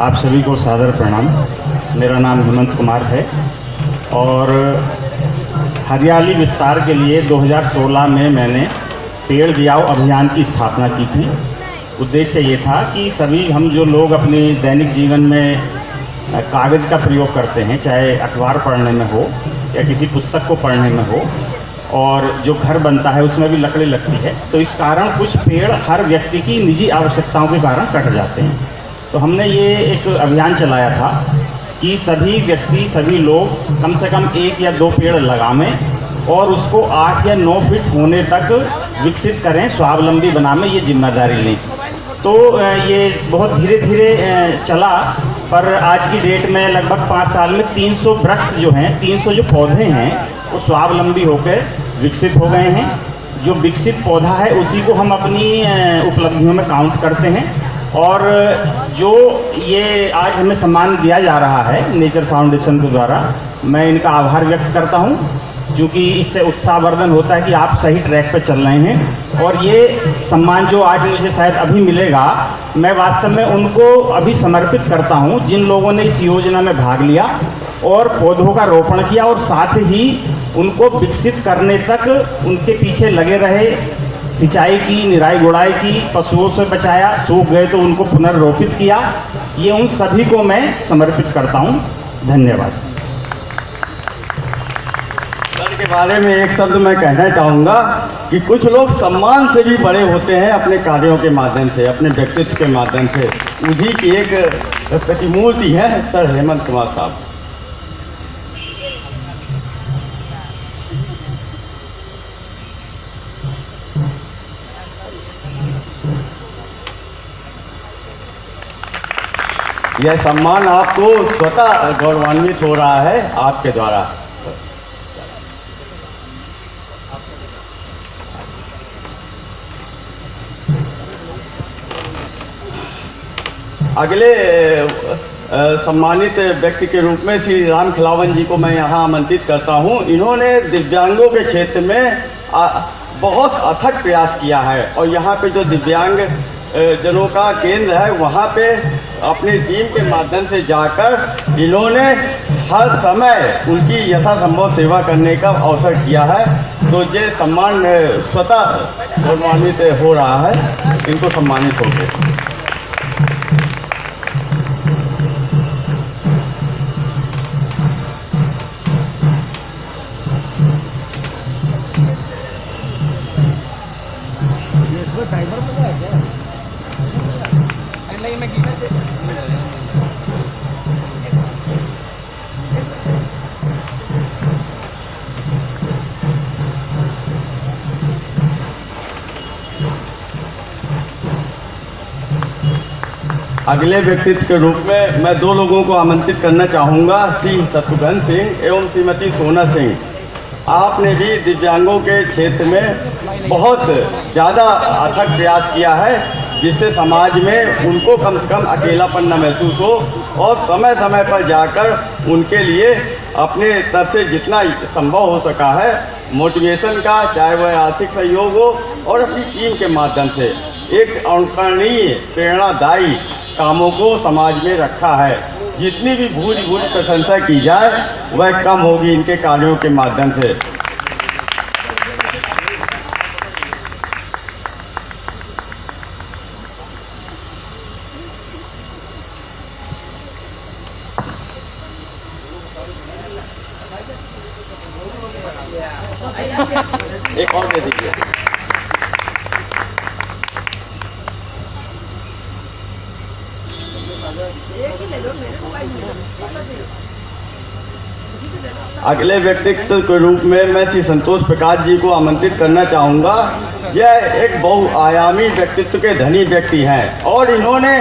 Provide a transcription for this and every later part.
आप सभी को सादर प्रणाम। मेरा नाम हेमंत कुमार है और हरियाली विस्तार के लिए 2016 में मैंने पेड़ जियाओ अभियान की स्थापना की थी। उद्देश्य ये था कि सभी हम जो लोग अपने दैनिक जीवन में कागज़ का प्रयोग करते हैं, चाहे अखबार पढ़ने में हो या किसी पुस्तक को पढ़ने में हो, और जो घर बनता है उसमें भी लकड़ी लगती है, तो इस कारण कुछ पेड़ हर व्यक्ति की निजी आवश्यकताओं के कारण कट जाते हैं। तो हमने ये एक अभियान चलाया था कि सभी व्यक्ति, सभी लोग कम से कम 1 या 2 पेड़ लगावें और उसको 8 या 9 फीट होने तक विकसित करें, स्वावलंबी बनावें, ये जिम्मेदारी लें। तो ये बहुत धीरे धीरे चला, पर आज की डेट में लगभग 5 साल में 300 वृक्ष जो हैं, 300 जो पौधे हैं वो स्वावलंबी होकर विकसित हो गए हैं। जो विकसित पौधा है उसी को हम अपनी उपलब्धियों में काउंट करते हैं। और जो ये आज हमें सम्मान दिया जा रहा है नेचर फाउंडेशन के द्वारा, मैं इनका आभार व्यक्त करता हूँ, क्योंकि इससे उत्साहवर्धन होता है कि आप सही ट्रैक पर चल रहे हैं। और ये सम्मान जो आज मुझे शायद अभी मिलेगा, मैं वास्तव में उनको अभी समर्पित करता हूँ जिन लोगों ने इस योजना में भाग लिया और पौधों का रोपण किया और साथ ही उनको विकसित करने तक उनके पीछे लगे रहे, सिंचाई की, निराई गुड़ाई की, पशुओं से बचाया, सूख गए तो उनको पुनर्रोपित किया। ये उन सभी को मैं समर्पित करता हूँ। धन्यवाद। सर के बारे में एक शब्द मैं कहना चाहूँगा कि कुछ लोग सम्मान से भी बड़े होते हैं अपने कार्यों के माध्यम से, अपने व्यक्तित्व के माध्यम से। उन्हीं की एक प्रतिमूर्ति है सर हेमंत कुमार साहब। यह सम्मान आपको स्वतः गौरवान्वित हो रहा है आपके द्वारा। अगले सम्मानित व्यक्ति के रूप में श्री राम खिलावन जी को मैं यहाँ आमंत्रित करता हूँ। इन्होंने दिव्यांगों के क्षेत्र में बहुत अथक प्रयास किया है और यहाँ पे जो दिव्यांग जनों का केंद्र है वहाँ पे अपनी टीम के माध्यम से जाकर इन्होंने हर समय उनकी यथासंभव सेवा करने का अवसर किया है। तो ये सम्मान स्वतः गौरवान्वित हो रहा है, इनको सम्मानित हो गए। अगले व्यक्तित्व के रूप में मैं 2 लोगों को आमंत्रित करना चाहूँगा, श्री शत्रुघ्न सिंह एवं श्रीमती सोना सिंह। आपने भी दिव्यांगों के क्षेत्र में बहुत ज़्यादा अथक प्रयास किया है, जिससे समाज में उनको कम से कम अकेलापन न महसूस हो और समय समय पर जाकर उनके लिए अपने तरफ से जितना संभव हो सका है मोटिवेशन का, चाहे वह आर्थिक सहयोग हो और अपनी टीम के माध्यम से एक अनुकरणीय प्रेरणादायी कामों को समाज में रखा है। जितनी भी भूरी प्रशंसा की जाए वह कम होगी इनके कार्यों के माध्यम से। एक और दे दीजिए। अगले व्यक्तित्व के रूप में मैं श्री संतोष प्रकाश जी को आमंत्रित करना चाहूँगा। यह एक बहुआयामी व्यक्तित्व के धनी व्यक्ति हैं और इन्होंने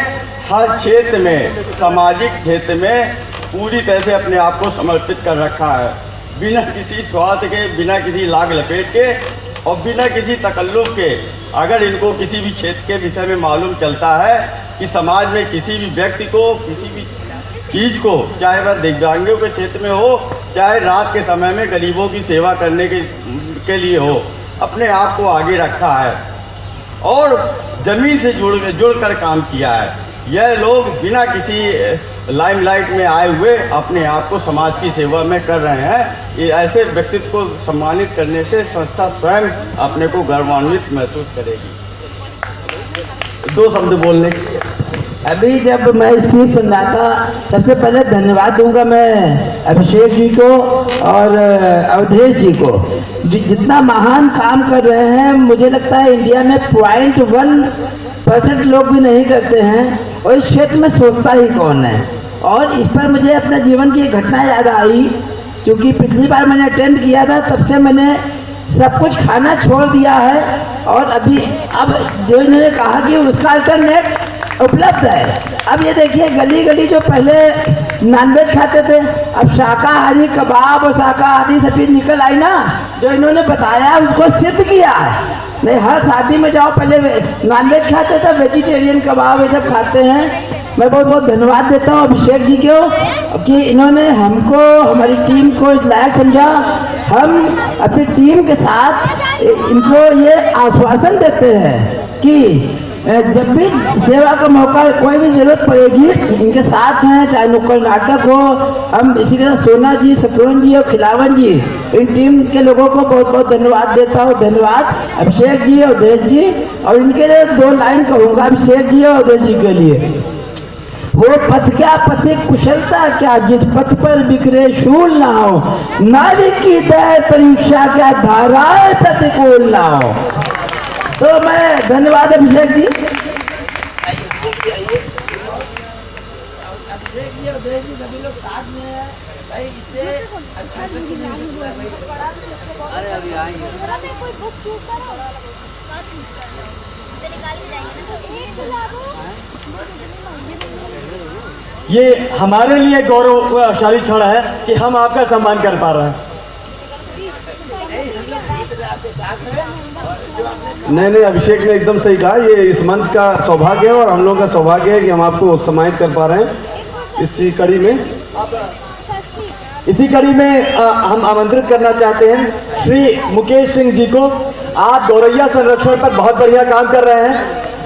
हर क्षेत्र में, सामाजिक क्षेत्र में पूरी तरह से अपने आप को समर्पित कर रखा है, बिना किसी स्वार्थ के, बिना किसी लाग लपेट के और बिना किसी तकल्लुफ़ के। अगर इनको किसी भी क्षेत्र के विषय में मालूम चलता है कि समाज में किसी भी व्यक्ति को, किसी भी चीज़ को, चाहे वह दिव्यांगों के क्षेत्र में हो, चाहे रात के समय में गरीबों की सेवा करने के लिए हो, अपने आप को आगे रखा है और ज़मीन से जुड़ कर काम किया है। यह लोग बिना किसी लाइमलाइट में आए हुए अपने आप को समाज की सेवा में कर रहे हैं। ये ऐसे व्यक्तित्व को सम्मानित करने से संस्था स्वयं अपने को गौरवान्वित महसूस करेगी। 2 शब्द बोलने के लिए। अभी जब मैं स्पीच सुन रहा था, सबसे पहले धन्यवाद दूंगा मैं अभिषेक जी को और अवधेश जी को, जितना महान काम कर रहे हैं। मुझे लगता है इंडिया में 0.1% लोग भी नहीं करते हैं, और इस क्षेत्र में सोचता ही कौन है। और इस पर मुझे अपने जीवन की एक घटना याद आई, क्योंकि पिछली बार मैंने अटेंड किया था, तब से मैंने सब कुछ खाना छोड़ दिया है। और अब जो इन्होंने कहा कि उसका अल्टरनेट उपलब्ध है। अब ये देखिए, गली गली जो पहले नॉनवेज खाते थे, अब शाकाहारी कबाब और शाकाहारी सब्जी निकल आई ना, जो इन्होंने बताया उसको सिद्ध किया है। नहीं, हर शादी में जाओ, पहले नॉनवेज खाते थे, वेजिटेरियन कबाब ये सब खाते हैं। मैं बहुत बहुत धन्यवाद देता हूँ अभिषेक जी को कि इन्होंने हमको, हमारी टीम को इस लायक समझा। हम अपनी टीम के साथ इनको ये आश्वासन देते हैं कि जब भी सेवा का मौका, कोई भी जरूरत पड़ेगी, इनके साथ हैं, चाहे नुक्कड़ नाटक हो। हम इसी तरह सोना जी, शत्रुघ्न जी और खिलावन जी, इन टीम के लोगों को बहुत बहुत धन्यवाद देता हूँ। धन्यवाद अभिषेक जी और अवधेश जी। और इनके लिए 2 लाइन कहूँगा अभिषेक जी और अवधेश जी के लिए। वो पथ क्या पथिक कुशलता क्या, जिस पथ पर बिखरे शूल ना हो, नाविक की दया परीक्षा क्या, धाराएं प्रतिकूल ना हो। तो मैं धन्यवाद अभिषेक जी। अभिषेक जी और अवधेश जी सभी लोग साथ में हैं भाई, इससे अच्छा कुछ नहीं होता है भाई। अरे अभी आएंगे, कोई बुक चूज करो, निकाल के जाएंगे ना। ये हमारे लिए गौरवशाली क्षण है कि हम आपका सम्मान कर पा रहे हैं। नहीं, अभिषेक ने एकदम सही कहा। ये इस मंच का सौभाग्य है और हम लोगों का सौभाग्य है कि हम आपको सम्मानित कर पा रहे हैं इसी कड़ी में। इसी कड़ी में हम आमंत्रित करना चाहते हैं श्री मुकेश सिंह जी को। आप गौरैया संरक्षण पर बहुत बढ़िया काम कर रहे हैं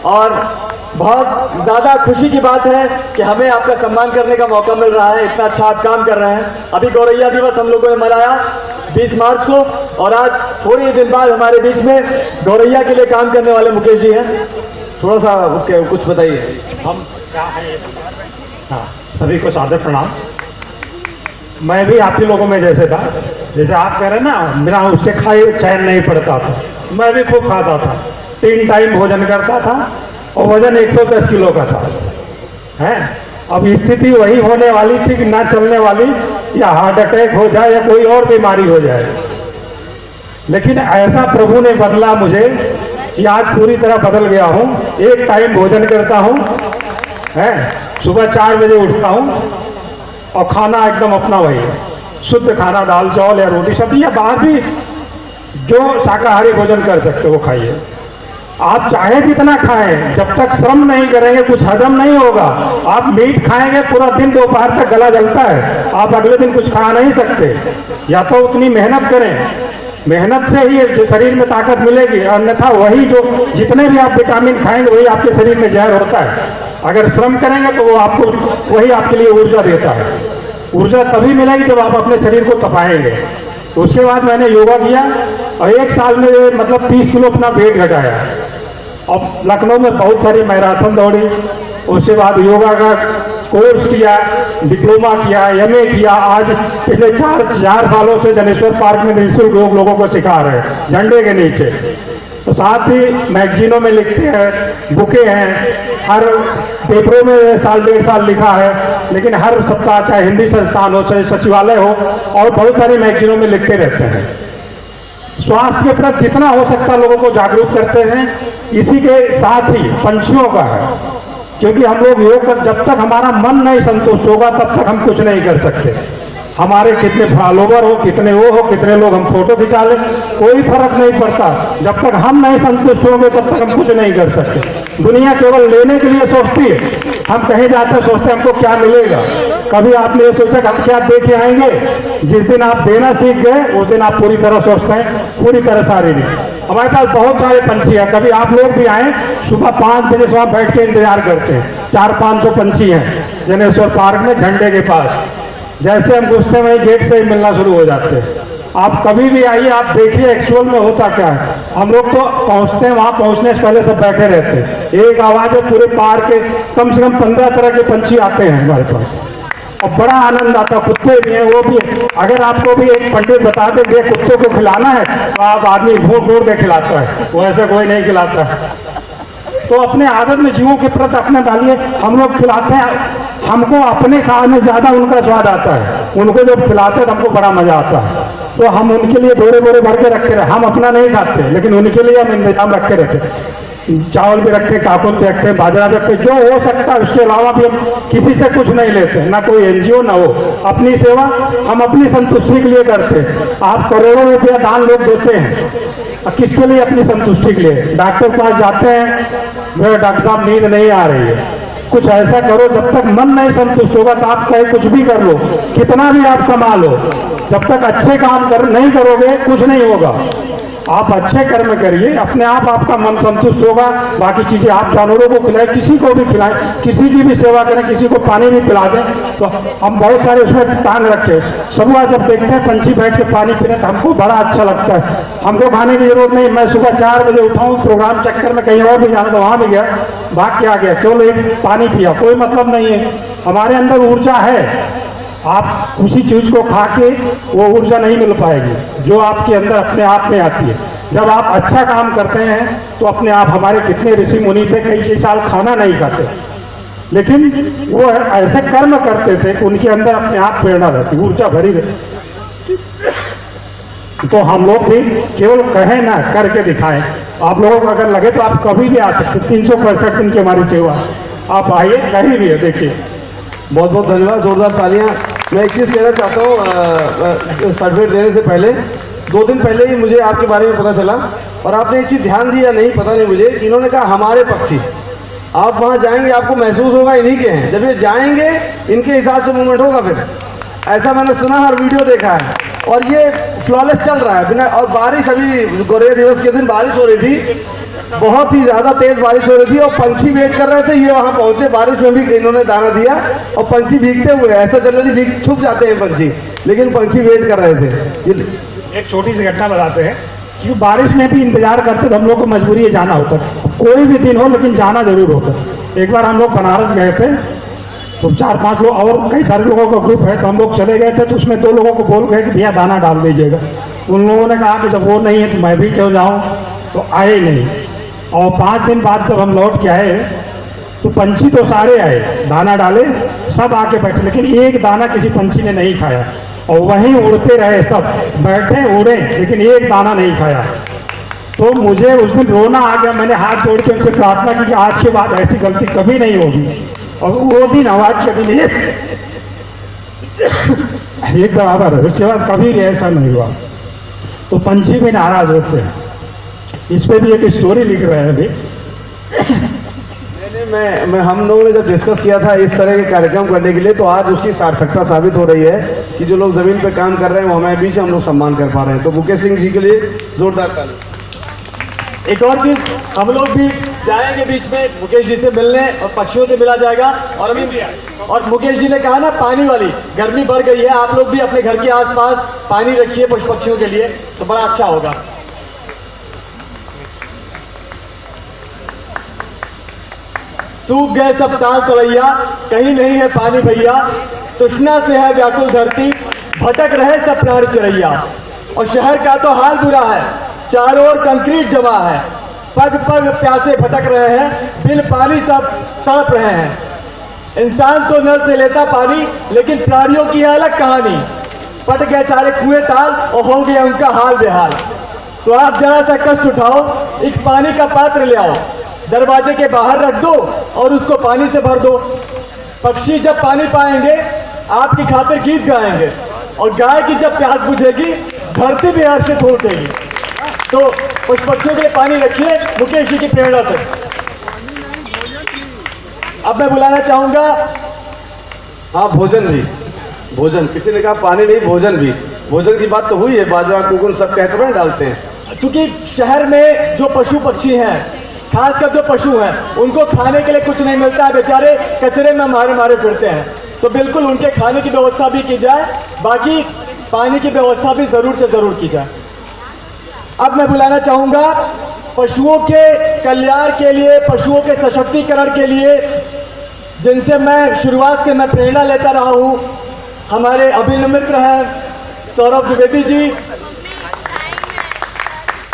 और बहुत ज़्यादा खुशी की बात है कि हमें आपका सम्मान करने का मौका मिल रहा है। इतना अच्छा आप काम कर रहे हैं। अभी गौरैया दिवस हम लोगों ने मनाया 20 मार्च को, और आज थोड़ी ही दिन बाद हमारे बीच में गौरैया के लिए काम करने वाले मुकेश जी हैं। थोड़ा सा कुछ बताइए। हम क्या है, हाँ, सभी को सादर प्रणाम। मैं भी आप ही लोगों में जैसे था, जैसे आप कह रहे हैं ना, बिना उसके खाए चैन नहीं पड़ता था। मैं भी खूब खाता था, 3 टाइम भोजन करता था और वजन 110 किलो का था। हैं, अब स्थिति वही होने वाली थी कि ना चलने वाली, या हार्ट अटैक हो जाए या कोई और बीमारी हो जाए। लेकिन ऐसा प्रभु ने बदला मुझे कि आज पूरी तरह बदल गया हूँ। 1 टाइम भोजन करता हूँ, हैं, सुबह 4 बजे उठता हूँ और खाना एकदम अपना वही शुद्ध खाना, दाल चावल या रोटी सब्जी, या बाहर भी जो शाकाहारी भोजन कर सकते हो वो खाइए। आप चाहे जितना खाएं, जब तक श्रम नहीं करेंगे कुछ हजम नहीं होगा। आप मीट खाएंगे पूरा दिन, दोपहर तक गला जलता है, आप अगले दिन कुछ खा नहीं सकते। या तो उतनी मेहनत करें, मेहनत से ही जो शरीर में ताकत मिलेगी, अन्यथा वही जो जितने भी आप विटामिन खाएंगे वही आपके शरीर में जहर होता है। अगर श्रम करेंगे तो वो आपको, वही आपके लिए ऊर्जा देता है। ऊर्जा तभी मिलेगी जब आप अपने शरीर को तपाएंगे। उसके बाद मैंने योगा किया और 1 साल में मतलब 30 किलो अपना वेट घटाया। अब लखनऊ में बहुत सारी मैराथन दौड़ी, उसके बाद योगा का कोर्स किया, डिप्लोमा किया, MA किया। आज पिछले 4 सालों से जनेश्वर पार्क में निःशुल्क योग लोगों को सिखा रहे हैं झंडे के नीचे। तो साथ ही मैगजीनों में लिखते हैं, बुकें हैं, हर पेपरों में साल 1.5 साल लिखा है। लेकिन हर सप्ताह, चाहे हिंदी संस्थान हो, चाहे सचिवालय हो, और बहुत सारी मैगजीनों में लिखते रहते हैं। स्वास्थ्य के प्रति जितना हो सकता लोगों को जागरूक करते हैं। इसी के साथ ही पंछियों का है, क्योंकि हम लोग योग कर, जब तक हमारा मन नहीं संतुष्ट होगा तब तक हम कुछ नहीं कर सकते। हमारे कितने फॉलोवर हो, कितने वो हो, कितने लोग हम फोटो खिंचा लें, कोई फर्क नहीं पड़ता। जब तक हम नहीं संतुष्ट होंगे तब तक हम कुछ नहीं कर सकते। दुनिया केवल लेने के लिए सोचती है, हम कहीं जाते हैं सोचते हैं हमको क्या मिलेगा। कभी आपने ये सोचा कि हम क्या दे के आएंगे? जिस दिन आप देना सीख गए उस दिन आप पूरी तरह सोचते हैं, पूरी तरह शारीरिक। हमारे पास बहुत सारे पंछी हैं, कभी आप लोग भी आए, सुबह 5 बजे से वहाँ बैठ के इंतजार करते हैं। 400-500 पंछी हैं जनेश्वर पार्क में झंडे के पास। जैसे हम घुसते हैं वहीं गेट से ही मिलना शुरू हो जाते हैं। आप कभी भी आइए, आप देखिए एक्चुअल में होता क्या है। हम लोग तो पहुंचते हैं, वहां पहुंचने से पहले सब बैठे रहते हैं। एक आवाज है, पूरे पार्क के कम से कम 15 तरह के पंछी आते हैं हमारे पास और बड़ा आनंद आता है। कुत्ते भी हैं, वो भी है। अगर आपको भी एक पंडित बता दे कि कुत्तों को खिलाना है तो आप आदमी ढूंढ ढूंढ के खिलाता है, वो ऐसे कोई नहीं खिलाता है। तो अपने आदत में जीवों के प्रति अपने डालिए। हम लोग खिलाते हैं, हमको अपने खाने में ज्यादा उनका स्वाद आता है। उनको जब खिलाते हैं तो हमको बड़ा मजा आता है। तो हम उनके लिए बोरे बोरे भर के रखे रहे। हम अपना नहीं खाते लेकिन उनके लिए हम इंतजाम रखे रहते। चावल भी रखते हैं, काकुन भी रखते हैं, बाजरा भी रखते हैं, जो हो सकता है। उसके अलावा भी हम किसी से कुछ नहीं लेते, ना कोई एनजीओ ना हो। अपनी सेवा हम अपनी संतुष्टि के लिए करते हैं। आप करोड़ों रुपया दान लोग देते हैं, किसके लिए? अपनी संतुष्टि के लिए। डॉक्टर के पास जाते हैं, मेरा डॉक्टर साहब नींद नहीं आ रही है, कुछ ऐसा करो। जब तक मन नहीं संतुष्ट होगा तो आप कहे कुछ भी कर लो, कितना भी आप कमा लो, जब तक अच्छे काम नहीं करोगे कुछ नहीं होगा। आप अच्छे कर्म करिए, अपने आप आपका मन संतुष्ट होगा। बाकी चीजें आप जानवरों को खिलाएं, किसी को भी खिलाएं, किसी की भी सेवा करें, किसी को पानी भी पिला दें। तो हम बहुत सारे उसमें टांग रखे। सुबह जब देखते हैं पंछी बैठ के पानी पी रहे तो हमको बड़ा अच्छा लगता है। हमको खाने की जरूरत नहीं। मैं सुबह 4 बजे उठाऊँ, प्रोग्राम चक्कर में कहीं और भी जाना तो वहां भी गया, भाग के आ गया, केवल एक पानी पिया, कोई मतलब नहीं है। हमारे अंदर ऊर्जा है। आप उसी चीज को खा के वो ऊर्जा नहीं मिल पाएगी जो आपके अंदर अपने आप में आती है। जब आप अच्छा काम करते हैं तो अपने आप, हमारे कितने ऋषि मुनि थे कई साल खाना नहीं खाते, लेकिन वो ऐसे कर्म करते थे कि उनके अंदर अपने आप प्रेरणा रहती, ऊर्जा भरी रहती। तो हम लोग भी केवल कहें ना, करके दिखाएं। आप लोगों को अगर लगे तो आप कभी भी आ सकते। 365 दिन की हमारी सेवा, आप आइए, कहीं भी है, देखिए। बहुत बहुत धन्यवाद, जोरदार तालियां। मैं एक चीज़ कहना चाहता हूँ, सर्टिफिकेट देने से पहले 2 दिन पहले ही मुझे आपके बारे में पता चला, और आपने एक चीज़ ध्यान दिया नहीं, पता नहीं मुझे, कि इन्होंने कहा हमारे पक्षी। आप वहाँ जाएंगे आपको महसूस होगा इन्हीं के हैं। जब ये जाएंगे इनके हिसाब से मूवमेंट होगा। फिर ऐसा मैंने सुना, हर वीडियो देखा है, और ये फ्लॉलेस चल रहा है बिना। और बारिश, अभी गौरैया दिवस के दिन बारिश हो रही थी, बहुत ही ज़्यादा तेज़ बारिश हो रही थी, और पंछी वेट कर रहे थे। ये वहाँ पहुँचे, बारिश में भी इन्होंने दाना दिया, और पंछी भीगते हुए, ऐसा जनरली छुप जाते हैं पंछी, लेकिन पंछी वेट कर रहे थे। एक छोटी सी घटना बताते हैं कि बारिश में भी इंतजार करते तो हम लोग को मजबूरी है जाना होता, कोई भी दिन हो लेकिन जाना जरूर होता। एक बार हम लोग बनारस गए थे, तो 4-5 लोग और कई सारे लोगों का ग्रुप है, तो हम लोग चले गए थे। तो उसमें 2 लोगों को बोल गए कि भैया दाना डाल दीजिएगा। उन लोगों ने कहा कि जब वो नहीं है तो मैं भी क्यों जाऊँ, तो आए नहीं। और 5 दिन बाद जब हम लौट के आए तो पंछी तो सारे आए, दाना डाले, सब आके बैठे, लेकिन एक दाना किसी पंछी ने नहीं खाया, और वहीं उड़ते रहे, सब बैठे उड़े, लेकिन एक दाना नहीं खाया। तो मुझे उस दिन रोना आ गया। मैंने हाथ जोड़ के उनसे प्रार्थना की कि आज के बाद ऐसी गलती कभी नहीं होगी। और वो दिन, आज का दिन एक बराबर है, उसके बाद कभी भी ऐसा नहीं हुआ। तो पंछी भी नाराज होते हैं। इस पे भी एक स्टोरी लिख रहे हैं अभी। मैं हम लोगों ने जब डिस्कस किया था इस तरह के कार्यक्रम करने के लिए, तो आज उसकी सार्थकता साबित हो रही है कि जो लोग ज़मीन पे काम कर रहे हैं वो हमारे बीच हम लोग सम्मान कर पा रहे हैं। तो मुकेश सिंह जी के लिए जोरदार ताली। एक और चीज, हम लोग भी जाएंगे बीच में मुकेश जी से मिलने, और पक्षियों से मिला जाएगा। और मुकेश जी ने कहा ना, पानी वाली गर्मी बढ़ गई है, आप लोग भी अपने घर के आसपास पानी रखिए पशु पक्षियों के लिए, तो बड़ा अच्छा होगा। सूख गए सब ताल तलैया, कहीं नहीं है पानी भैया, तृष्णा से है व्याकुल धरती, भटक रहे सब प्राणी चरैया। और शहर का तो हाल बुरा है, चारों ओर कंक्रीट जमा है, पग पग प्यासे भटक रहे हैं, बिन पानी सब तड़प रहे हैं। इंसान तो नल से लेता पानी, लेकिन प्राणियों की है अलग कहानी, पट गए सारे कुएं ताल और हो गया उनका हाल बेहाल। तो आप जरा सा कष्ट उठाओ, एक पानी का पात्र ले आओ, दरवाजे के बाहर रख दो और उसको पानी से भर दो। पक्षी जब पानी पाएंगे आपकी खातिर गीत गाएंगे, और गाय की जब प्यास बुझेगी धरती भी हर्षित उठेगी। तो उस पक्षियों के लिए पानी रखिए मुकेश जी की प्रेरणा से। अब मैं बुलाना चाहूंगा, हाँ भोजन भी, भोजन, किसी ने कहा पानी नहीं, भोजन भी। भोजन की बात तो हुई है, बाजरा कुकुन सब कहते हैं डालते हैं। क्योंकि शहर में जो पशु पक्षी हैं, खासकर जो पशु हैं, उनको खाने के लिए कुछ नहीं मिलता है, बेचारे कचरे में मारे मारे फिरते हैं। तो बिल्कुल उनके खाने की व्यवस्था भी की जाए, बाकी पानी की व्यवस्था भी जरूर से जरूर की जाए। अब मैं बुलाना चाहूंगा पशुओं के कल्याण के लिए, पशुओं के सशक्तिकरण के लिए, जिनसे मैं शुरुआत से मैं प्रेरणा लेता रहा हूं, हमारे अभिन्न मित्र हैं सौरभ द्विवेदी जी।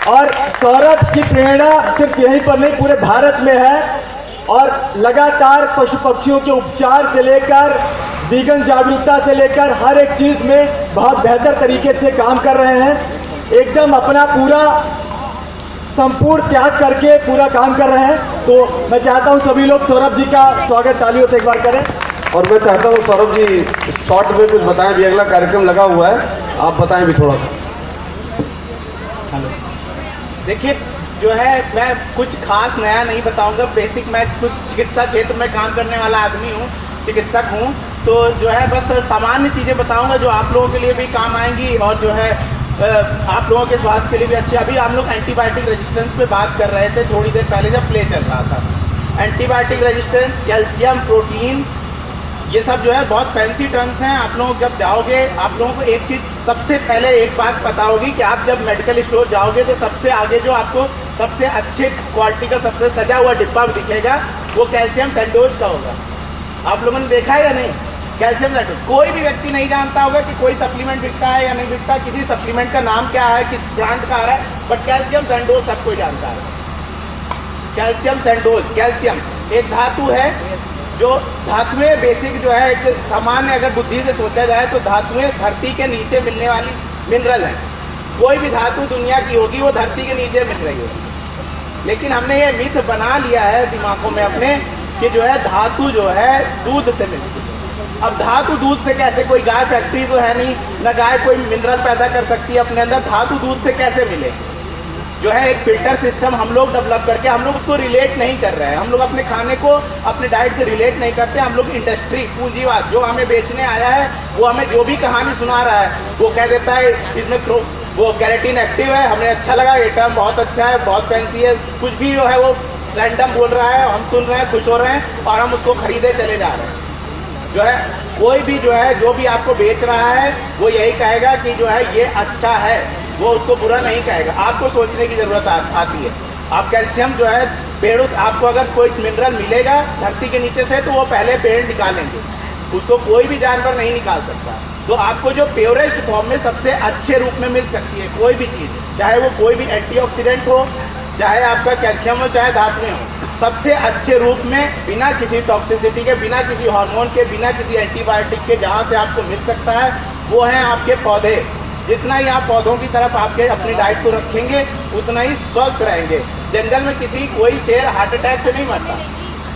और सौरभ की प्रेरणा सिर्फ यहीं पर नहीं, पूरे भारत में है और लगातार पशु पक्षियों के उपचार से लेकर वीगन जागरूकता से लेकर हर एक चीज में बहुत बेहतर तरीके से काम कर रहे हैं। एकदम अपना पूरा संपूर्ण त्याग करके पूरा काम कर रहे हैं। तो मैं चाहता हूं सभी लोग सौरभ जी का स्वागत तालियों से एक बार करें। और मैं चाहता हूँ सौरभ जी शॉर्ट में कुछ बताएं, भी अगला कार्यक्रम लगा हुआ है, आप बताएं भी थोड़ा सा। देखिए, जो है मैं कुछ खास नया नहीं बताऊंगा। बेसिक मैं कुछ चिकित्सा क्षेत्र में काम करने वाला आदमी हूँ, चिकित्सक हूँ। तो जो है बस सामान्य चीज़ें बताऊंगा जो आप लोगों के लिए भी काम आएंगी और जो है आप लोगों के स्वास्थ्य के लिए भी अच्छी। अभी हम लोग एंटीबायोटिक रेजिस्टेंस पे बात कर रहे थे थोड़ी देर पहले जब प्ले चल रहा था। एंटीबायोटिक रेजिस्टेंस, कैल्शियम, प्रोटीन, ये सब जो है बहुत फैंसी टर्म्स हैं। आप लोग जब जाओगे, आप लोगों को एक चीज़ सबसे पहले एक बात पता होगी कि आप जब मेडिकल स्टोर जाओगे तो सबसे आगे जो आपको सबसे अच्छे क्वालिटी का सबसे सजा हुआ डिब्बा दिखेगा, वो कैल्शियम सैंडोज का होगा। आप लोगों ने देखा है या नहीं? कैल्शियम सैंडोज कोई भी व्यक्ति नहीं जानता होगा कि कोई सप्लीमेंट बिकता है या नहीं बिकता, किसी सप्लीमेंट का नाम क्या है, किस ब्रांड का आ रहा है, बट कैल्शियम सैंडोज सब कोई जानता है। कैल्शियम सैंडोज, कैल्शियम एक धातु है, जो धातुएं बेसिक जो है एक सामान्य अगर बुद्धि से सोचा जाए तो धातुएं धरती के नीचे मिलने वाली मिनरल हैं। कोई भी धातु दुनिया की होगी वो धरती के नीचे मिल रही होगी, लेकिन हमने ये मिथ बना लिया है दिमागों में अपने कि जो है धातु जो है दूध से मिलती है। अब धातु दूध से कैसे, कोई गाय फैक्ट्री तो है नहीं, न गाय कोई मिनरल पैदा कर सकती है अपने अंदर, धातु दूध से कैसे मिले? जो है एक फिल्टर सिस्टम हम लोग डेवलप करके, हम लोग उसको रिलेट नहीं कर रहे हैं, हम लोग अपने खाने को अपने डाइट से रिलेट नहीं करते। हम लोग इंडस्ट्री, पूंजीवाद जो हमें बेचने आया है, वो हमें जो भी कहानी सुना रहा है वो कह देता है इसमें वो कैरेटीन एक्टिव है, हमें अच्छा लगा, ये टर्म बहुत अच्छा है, बहुत फैंसी है, कुछ भी जो है वो रैंडम बोल रहा है, हम सुन रहे हैं, खुश हो रहे हैं और हम उसको खरीदे चले जा रहे हैं। जो है कोई भी जो है जो भी आपको बेच रहा है वो यही कहेगा कि जो है ये अच्छा है, वो उसको बुरा नहीं कहेगा। आपको सोचने की ज़रूरत आती है। आप कैल्शियम जो है पेड़ों से, आपको अगर कोई मिनरल मिलेगा धरती के नीचे से तो वो पहले पेड़ निकालेंगे, उसको कोई भी जानवर नहीं निकाल सकता। तो आपको जो प्योरेस्ट फॉर्म में सबसे अच्छे रूप में मिल सकती है कोई भी चीज़, चाहे वो कोई भी एंटीऑक्सीडेंट हो, चाहे आपका कैल्शियम हो, चाहे धातुएं हो, सबसे अच्छे रूप में बिना किसी टॉक्सिसिटी के, बिना किसी हार्मोन के, बिना किसी एंटीबायोटिक के जहाँ से आपको मिल सकता है वो हैं आपके पौधे। जितना ही आप पौधों की तरफ आपके अपनी डाइट को रखेंगे उतना ही स्वस्थ रहेंगे। जंगल में कोई शेर हार्ट अटैक से नहीं मरता,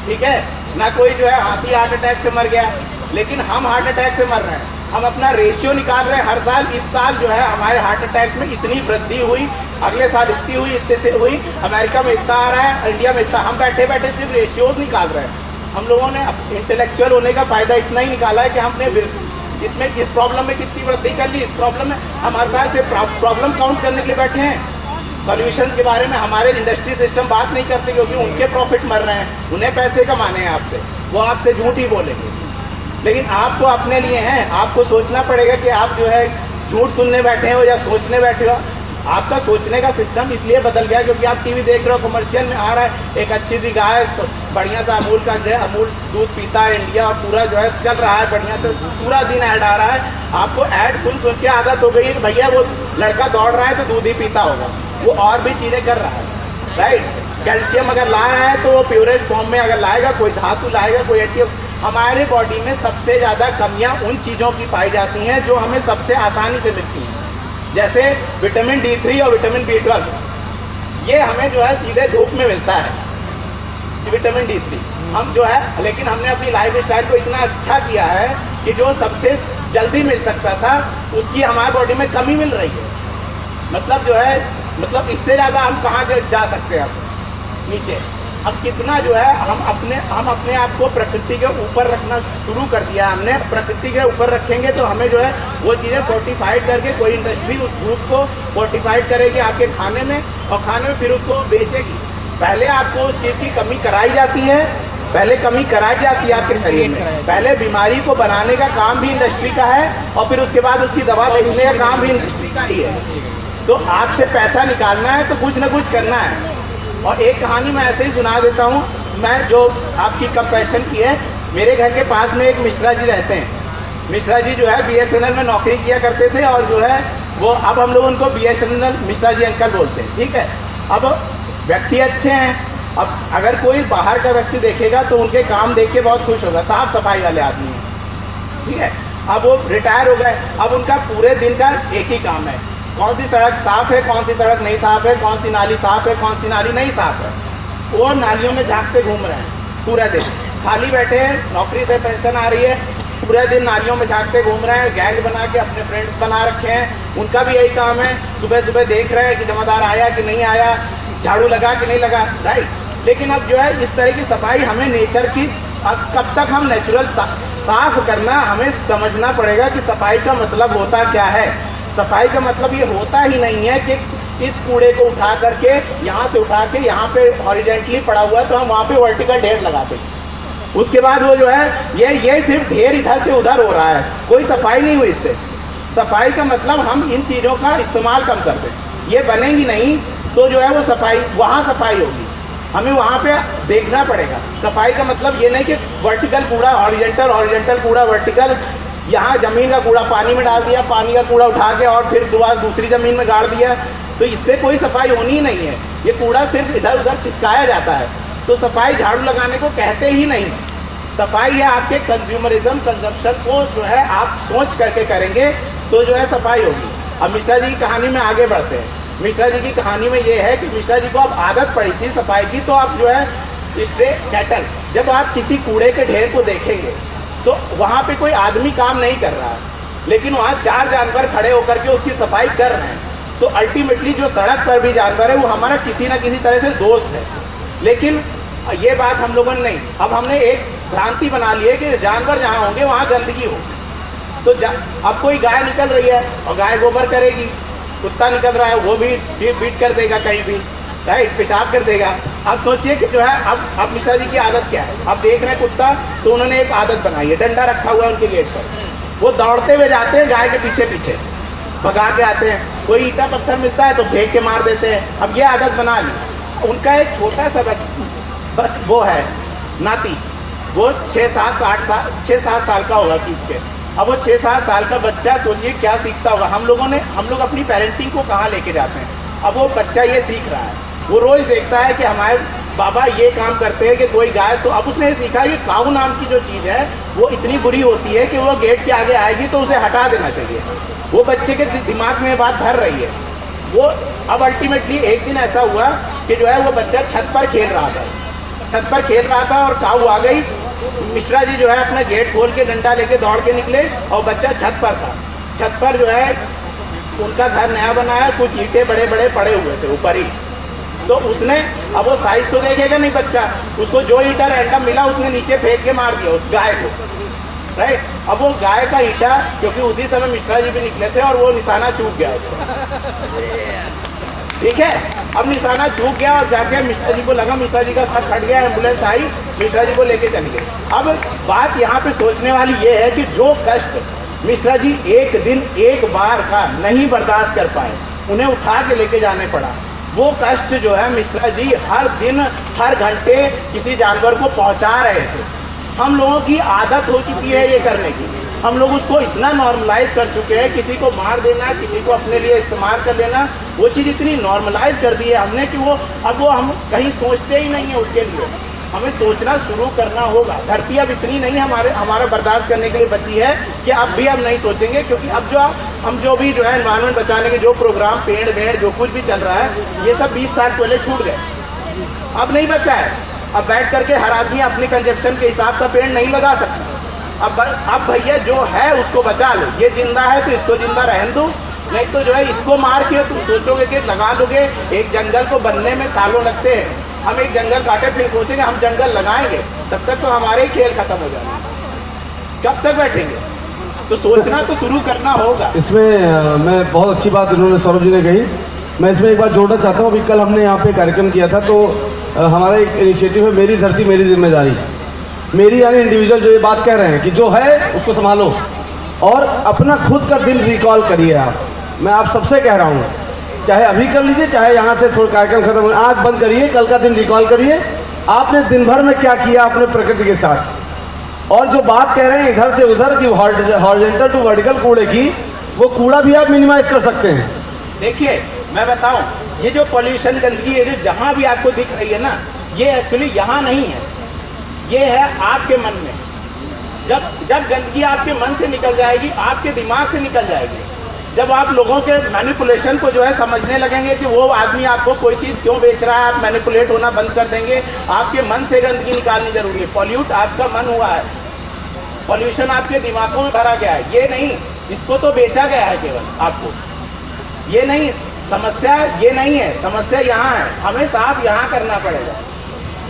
ठीक है ना, कोई जो है हाथी हार्ट अटैक से मर गया, लेकिन हम हार्ट अटैक से मर रहे हैं। हम अपना रेशियो निकाल रहे हैं हर साल। इस साल जो है हमारे हार्ट अटैक्स में इतनी वृद्धि हुई, अगले साल इतनी हुई, इतने से हुई, अमेरिका में इतना आ रहा है, इंडिया में इतना। हम बैठे बैठे सिर्फ रेशियोज निकाल रहे हैं। हम लोगों ने इंटेलेक्चुअल होने का फ़ायदा इतना ही निकाला है कि हमने इसमें इस प्रॉब्लम में कितनी वृद्धि कर ली, इस प्रॉब्लम में हम हर साल से प्रॉब्लम काउंट करने के लिए बैठे हैं। सॉल्यूशंस के बारे में हमारे इंडस्ट्री सिस्टम बात नहीं करते क्योंकि उनके प्रॉफिट मर रहे हैं, उन्हें पैसे कमाने हैं आपसे, वो आपसे झूठ ही बोलेंगे। लेकिन आप तो अपने लिए हैं, आपको सोचना पड़ेगा कि आप जो है झूठ सुनने बैठे हो या सोचने बैठे हो। आपका सोचने का सिस्टम इसलिए बदल गया क्योंकि आप टीवी देख रहे हो, कमर्शियल में आ रहा है एक अच्छी सी गाय बढ़िया सा अमूल का जो है अमूल दूध पीता है इंडिया, और पूरा जो है चल रहा है बढ़िया से, पूरा दिन ऐड आ रहा है। आपको ऐड सुन सुन के आदत हो गई है कि भैया वो लड़का दौड़ रहा है तो दूध ही पीता होगा, वो और भी चीज़ें कर रहा है, राइट। कैल्शियम अगर ला रहा है तो वो प्योरेस्ट फॉर्म में अगर लाएगा, कोई धातु लाएगा, कोई हमारे बॉडी में सबसे ज़्यादा कमियां उन चीज़ों की पाई जाती हैं जो हमें सबसे आसानी से मिलती हैं, जैसे विटामिन D3 और विटामिन B12। ये हमें जो है सीधे धूप में मिलता है, विटामिन D3 हम जो है, लेकिन हमने अपनी लाइफ स्टाइल को इतना अच्छा किया है कि जो सबसे जल्दी मिल सकता था उसकी हमारी बॉडी में कमी मिल रही है। मतलब जो है, मतलब इससे ज़्यादा हम कहाँ जा सकते हैं नीचे, अब कितना जो है हम अपने आप को प्रकृति के ऊपर रखना शुरू कर दिया हमने। प्रकृति के ऊपर रखेंगे तो हमें जो है वो चीज़ें फोर्टिफाइड करके कोई इंडस्ट्री उस ग्रुप को फोर्टिफाइड करेगी आपके खाने में, और खाने में फिर उसको बेचेगी। पहले आपको उस चीज़ की कमी कराई जाती है, पहले कमी कराई जाती है आपके शरीर में। पहले बीमारी को बनाने का काम भी इंडस्ट्री का है, और फिर उसके बाद उसकी दवा बेचने का काम भी इंडस्ट्री का ही है। तो आपसे पैसा निकालना है तो कुछ ना कुछ करना है। और एक कहानी मैं ऐसे ही सुना देता हूँ, मैं जो आपकी कंपैशन की है। मेरे घर के पास में एक मिश्रा जी रहते हैं। मिश्रा जी जो है BSNL में नौकरी किया करते थे, और जो है वो अब हम लोग उनको BSNL मिश्रा जी अंकल बोलते हैं, ठीक है। अब व्यक्ति अच्छे हैं। अब अगर कोई बाहर का व्यक्ति देखेगा तो उनके काम देख के बहुत खुश होगा। साफ सफाई वाले आदमी हैं, ठीक है। अब वो रिटायर हो गए, अब उनका पूरे दिन का एक ही काम है, कौन सी सड़क साफ है, कौन सी सड़क नहीं साफ है, कौन सी नाली साफ है, कौन सी नाली नहीं साफ है। वो नालियों में झांकते घूम रहे हैं पूरा दिन। खाली बैठे हैं, नौकरी से पेंशन आ रही है, पूरा दिन नालियों में झांकते घूम रहे हैं। गैंग बना के अपने फ्रेंड्स बना रखे हैं, उनका भी यही काम है। सुबह सुबह देख रहे हैं कि जमादार आया कि नहीं आया, झाड़ू लगा कि नहीं लगा, राइट। लेकिन अब जो है इस तरह की सफाई हमें नेचर की, कब तक हम नेचुरल साफ करना, हमें समझना पड़ेगा कि सफाई का मतलब होता क्या है। सफाई का मतलब ये होता ही नहीं है कि इस कूड़े को उठा करके यहाँ से उठा के यहाँ पे हॉरिजॉन्टली पड़ा हुआ है तो हम वहाँ पे वर्टिकल ढेर लगाते हैं। उसके बाद वो जो है ये सिर्फ ढेर इधर से उधर हो रहा है, कोई सफाई नहीं हुई इससे। सफाई का मतलब हम इन चीज़ों का इस्तेमाल कम कर दें, ये बनेंगी नहीं तो जो है वो सफाई, वहाँ सफाई होगी। हमें वहाँ पे देखना पड़ेगा। सफाई का मतलब ये नहीं कि वर्टिकल कूड़ा हॉरिजॉन्टल कूड़ा वर्टिकल, यहाँ ज़मीन का कूड़ा पानी में डाल दिया, पानी का कूड़ा उठा के और फिर दोबारा दूसरी ज़मीन में गाड़ दिया, तो इससे कोई सफाई होनी ही नहीं है। ये कूड़ा सिर्फ इधर उधर खिसकाया जाता है। तो सफाई झाड़ू लगाने को कहते ही नहीं। सफाई है आपके कंज्यूमरिज्म, कंजप्शन को जो है आप सोच करके करेंगे तो जो है सफाई होगी। अब मिश्रा जी की कहानी में आगे बढ़ते हैं। मिश्रा जी की कहानी में ये है कि मिश्रा जी को अब आदत पड़ी थी सफाई की, तो आप जो है स्ट्रे कैटल, जब आप किसी कूड़े के ढेर को देखेंगे तो वहाँ पे कोई आदमी काम नहीं कर रहा है, लेकिन वहाँ 4 जानवर खड़े होकर के उसकी सफाई कर रहे हैं। तो अल्टीमेटली जो सड़क पर भी जानवर है वो हमारा किसी ना किसी तरह से दोस्त है। लेकिन ये बात हम लोगों ने नहीं, अब हमने एक भ्रांति बना ली है कि जानवर जहाँ होंगे वहाँ गंदगी हो। तो अब कोई गाय निकल रही है और गाय गोबर करेगी, कुत्ता निकल रहा है वो भी बीट कर देगा कहीं भी, राइट, पेशाब कर देगा। अब सोचिए कि जो है अब मिश्रा जी की आदत क्या है। अब देख रहे हैं कुत्ता, तो उन्होंने एक आदत बनाई है, डंडा रखा हुआ है उनके गेट पर, वो दौड़ते हुए जाते हैं गाय के पीछे पीछे, भगा के आते हैं। कोई ईंटा पत्थर मिलता है तो फेंक के मार देते हैं। अब ये आदत बना ली। उनका एक छोटा सा वो है नाती, वो 6-7 साल का होगा खींच के। अब वो 6-7 साल का बच्चा सोचिए क्या सीखता होगा। हम लोग अपनी पेरेंटिंग को कहाँ लेके जाते हैं। अब वो बच्चा ये सीख रहा है, वो रोज़ देखता है कि हमारे बाबा ये काम करते हैं कि कोई गाय, तो अब उसने सीखा कि काऊ नाम की जो चीज़ है वो इतनी बुरी होती है कि वो गेट के आगे आएगी तो उसे हटा देना चाहिए। वो बच्चे के दिमाग में ये बात भर रही है। वो अब अल्टीमेटली एक दिन ऐसा हुआ कि जो है वो बच्चा छत पर खेल रहा था और काऊ आ गई। मिश्रा जी जो है अपना गेट खोल के डंडा लेके दौड़ के निकले और बच्चा छत पर था। छत पर जो है उनका घर नया बना है, कुछ ईंटें बड़े बड़े पड़े हुए थे ऊपर ही। तो उसने, अब वो साइज तो देखेगा नहीं बच्चा, उसको जो ईंटा रैंडम मिला उसने नीचे फेंक के मार दिया उस गाय को, राइट। अब वो गाय का ईंटा, क्योंकि उसी समय मिश्रा जी भी निकले थे और वो निशाना चूक गया उसका, ठीक है। अब निशाना चूक गया और जाके मिश्रा जी को लगा, मिश्रा जी का सर फट गया, एम्बुलेंस आई, मिश्रा जी को लेके चली गई। अब बात यहाँ पे सोचने वाली ये है कि जो कष्ट मिश्रा जी एक दिन एक बार का नहीं बर्दाश्त कर पाए, उन्हें उठा के लेके जाने पड़ा। वो कष्ट जो है मिश्रा जी हर दिन हर घंटे किसी जानवर को पहुंचा रहे थे। हम लोगों की आदत हो चुकी है ये करने की, हम लोग उसको इतना नॉर्मलाइज कर चुके हैं। किसी को मार देना, किसी को अपने लिए इस्तेमाल कर लेना, वो चीज़ इतनी नॉर्मलाइज कर दी है हमने कि वो हम कहीं सोचते ही नहीं है उसके लिए। हमें सोचना शुरू करना होगा। धरती अब इतनी नहीं हमारा बर्दाश्त करने के लिए बची है कि अब भी हम नहीं सोचेंगे, क्योंकि अब हम जो भी जो है एनवायरनमेंट बचाने के जो प्रोग्राम, पेड़ वेड़ जो कुछ भी चल रहा है, ये सब 20 साल पहले छूट गए, अब नहीं बचा है। अब बैठ करके हर आदमी अपने कंजप्शन के हिसाब का पेड़ नहीं लगा सकता। अब भैया जो है उसको बचा लो, ये जिंदा है तो इसको जिंदा रहने दो, नहीं तो जो है इसको मार के तुम सोचोगे कि लगा दोगे। एक जंगल को बनने में सालों लगते हैं, हम एक जंगल काटे फिर सोचेंगे हम जंगल लगाएंगे, तब तक तो हमारे ही खेल खत्म हो जाएंगे। कब तक बैठेंगे? तो सोचना तो शुरू करना होगा। इसमें मैं बहुत अच्छी बात इन्होंने सौरभ जी ने कही। मैं इसमें एक बात जोड़ना चाहता हूँ। अभी कल हमने यहाँ पे कार्यक्रम किया था, तो हमारा एक इनिशिएटिव है मेरी धरती मेरी जिम्मेदारी। मेरी यानी इंडिविजुअल जो ये बात कह रहे हैं कि जो है उसको संभालो और अपना खुद का दिन रिकॉल करिए। मैं आप सबसे कह रहा हूँ, चाहे अभी कर लीजिए, चाहे यहाँ से थोड़ा कार्यक्रम खत्म हो, आँख बंद करिए, कल का दिन रिकॉल करिए। आपने दिन भर में क्या किया अपने प्रकृति के साथ। और जो बात कह रहे हैं इधर से उधर की हॉरिजॉन्टल टू वर्टिकल कूड़े की, वो कूड़ा भी आप मिनिमाइज कर सकते हैं। देखिए मैं बताऊं, ये जो पॉल्यूशन गंदगी है जो जहां भी आपको दिख रही है ना, ये एक्चुअली यहाँ नहीं है, ये है आपके मन में। जब गंदगी आपके मन से निकल जाएगी, आपके दिमाग से निकल जाएगी, जब आप लोगों के मैनिपुलेशन को जो है समझने लगेंगे कि वो आदमी आपको कोई चीज़ क्यों बेच रहा है, आप मैनिपुलेट होना बंद कर देंगे। आपके मन से गंदगी निकालनी जरूरी है। पॉल्यूट आपका मन हुआ है, पॉल्यूशन आपके दिमागों में भरा गया है, ये नहीं, इसको तो बेचा गया है केवल आपको। ये नहीं समस्या, ये नहीं है समस्या, यहाँ है, हमें साफ यहाँ करना पड़ेगा।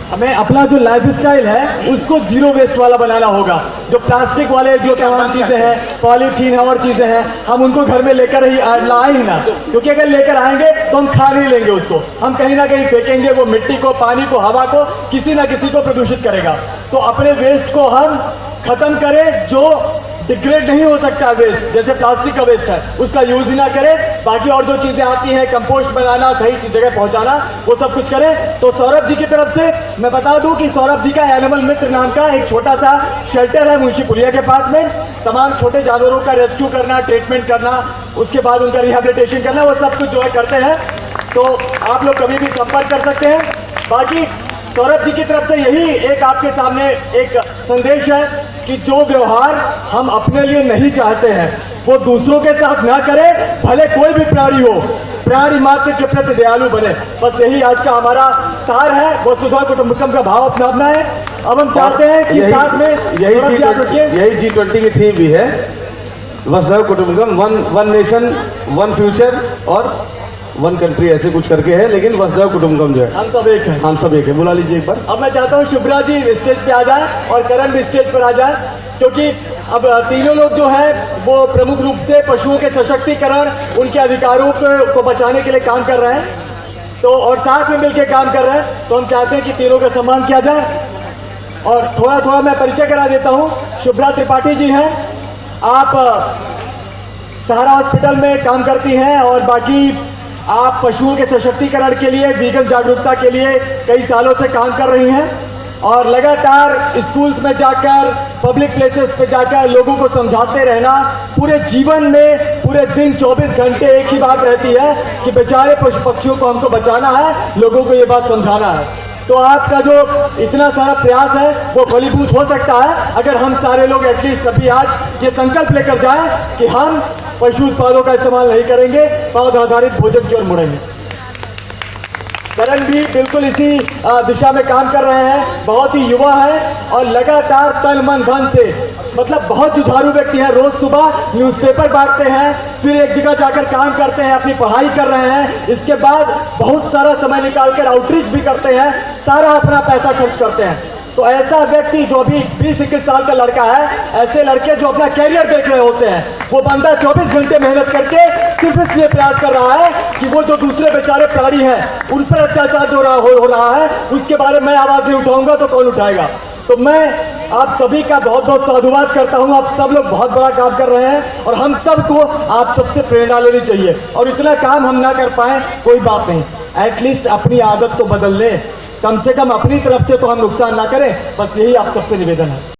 हमें अपना जो लाइफ स्टाइल है उसको जीरो वेस्ट वाला बनाना होगा। जो प्लास्टिक वाले जो तमाम चीज़ें हैं, पॉलीथीन और चीज़ें हैं, हम उनको घर में लेकर ही लाए ही ना, क्योंकि अगर लेकर आएंगे तो हम खा नहीं लेंगे उसको, हम कहीं ना कहीं फेंकेंगे, वो मिट्टी को, पानी को, हवा को, किसी ना किसी को प्रदूषित करेगा। तो अपने वेस्ट को हम खत्म करें, जो डिग्रेड नहीं हो सकता वेस्ट, जैसे प्लास्टिक का वेस्ट है उसका यूज ही ना करें। बाकी और जो चीजें आती हैं, कंपोस्ट बनाना, सही जगह पहुंचाना, वो सब कुछ करें। तो सौरभ जी की तरफ से मैं बता दूं कि सौरभ जी का एनिमल मित्र नाम का एक छोटा सा शेल्टर है मुंशी पुलिया के पास में। तमाम छोटे जानवरों का रेस्क्यू करना, ट्रीटमेंट करना, उसके बाद उनका रिहेबिलिटेशन करना, वो सब कुछ जो है करते हैं। तो आप लोग कभी भी संपर्क कर सकते हैं। बाकी सौरभ जी की तरफ से यही एक आपके सामने एक संदेश है कि जो व्यवहार हम अपने लिए नहीं चाहते हैं वो दूसरों के साथ ना करें, भले कोई भी प्राणी हो, प्राणी मात्र के प्रति दयालु बने। बस यही आज का हमारा सार है, वसुधा कुटुंबकम का भाव अपनाना है। अब हम चाहते हैं कि साथ में यही G20 की थीम भी है, वसुधा कुटुंबकम, वन नेशन वन फ्यूचर और वन कंट्री, ऐसे कुछ करके है, लेकिन वसुधैव कुटुंबकम जो है हम सब एक हैं। हम सब एक है। बुला लीजिए एक बार। अब मैं चाहता हूँ शुभ्रा जी स्टेज पे आ जाए और करण भी स्टेज पर आ जाए, क्योंकि अब तीनों लोग जो है वो प्रमुख रूप से पशुओं के सशक्तिकरण, उनके अधिकारों को बचाने के लिए काम कर रहे हैं, तो और साथ में मिलकर काम कर रहे हैं। तो हम चाहते हैं कि तीनों का सम्मान किया जाए। और थोड़ा थोड़ा मैं परिचय करा देता हूँ। शुभ्रा त्रिपाठी जी हैं, आप सहारा हॉस्पिटल में काम करती हैं और बाकी आप पशुओं के सशक्तिकरण के लिए, वीगन जागरूकता के लिए कई सालों से काम कर रही हैं और लगातार स्कूल्स में जाकर, पब्लिक प्लेसेस पे जाकर लोगों को समझाते रहना। पूरे जीवन में पूरे दिन 24 घंटे एक ही बात रहती है कि बेचारे पशु पक्षियों को हमको बचाना है, लोगों को ये बात समझाना है। तो आपका जो इतना सारा प्रयास है वो फलीभूत हो सकता है अगर हम सारे लोग एटलीस्ट अभी आज ये संकल्प लेकर जाएं कि हम पशु उत्पादों का इस्तेमाल नहीं करेंगे, पौध आधारित भोजन की ओर मुड़ेंगे। करण भी बिल्कुल इसी दिशा में काम कर रहे हैं, बहुत ही युवा है और लगातार तन मन धन से, मतलब बहुत जुझारू व्यक्ति हैं। रोज सुबह न्यूज़पेपर बांटते हैं, फिर एक जगह जाकर काम करते हैं, अपनी पढ़ाई कर रहे हैं, इसके बाद बहुत सारा समय निकालकर आउटरीच भी करते हैं, सारा अपना पैसा खर्च करते हैं। तो ऐसा व्यक्ति जो अभी 20-21 साल का लड़का है, ऐसे लड़के जो अपना कैरियर देख रहे होते हैं, वो बंदा 24 घंटे मेहनत करके सिर्फ इसलिए प्रयास कर रहा है कि वो जो दूसरे बेचारे प्राणी हैं उन पर अत्याचार जो हो रहा है उसके बारे में आवाज नहीं उठाऊंगा तो कौन उठाएगा। तो मैं आप सभी का बहुत बहुत साधुवाद करता हूं। आप सब लोग बहुत बड़ा काम कर रहे हैं और हम सबको आप सबसे प्रेरणा लेनी चाहिए। और इतना काम हम ना कर पाए कोई बात नहीं, एटलीस्ट अपनी आदत तो बदल लें, कम से कम अपनी तरफ से तो हम नुकसान ना करें। बस यही आप सबसे निवेदन है।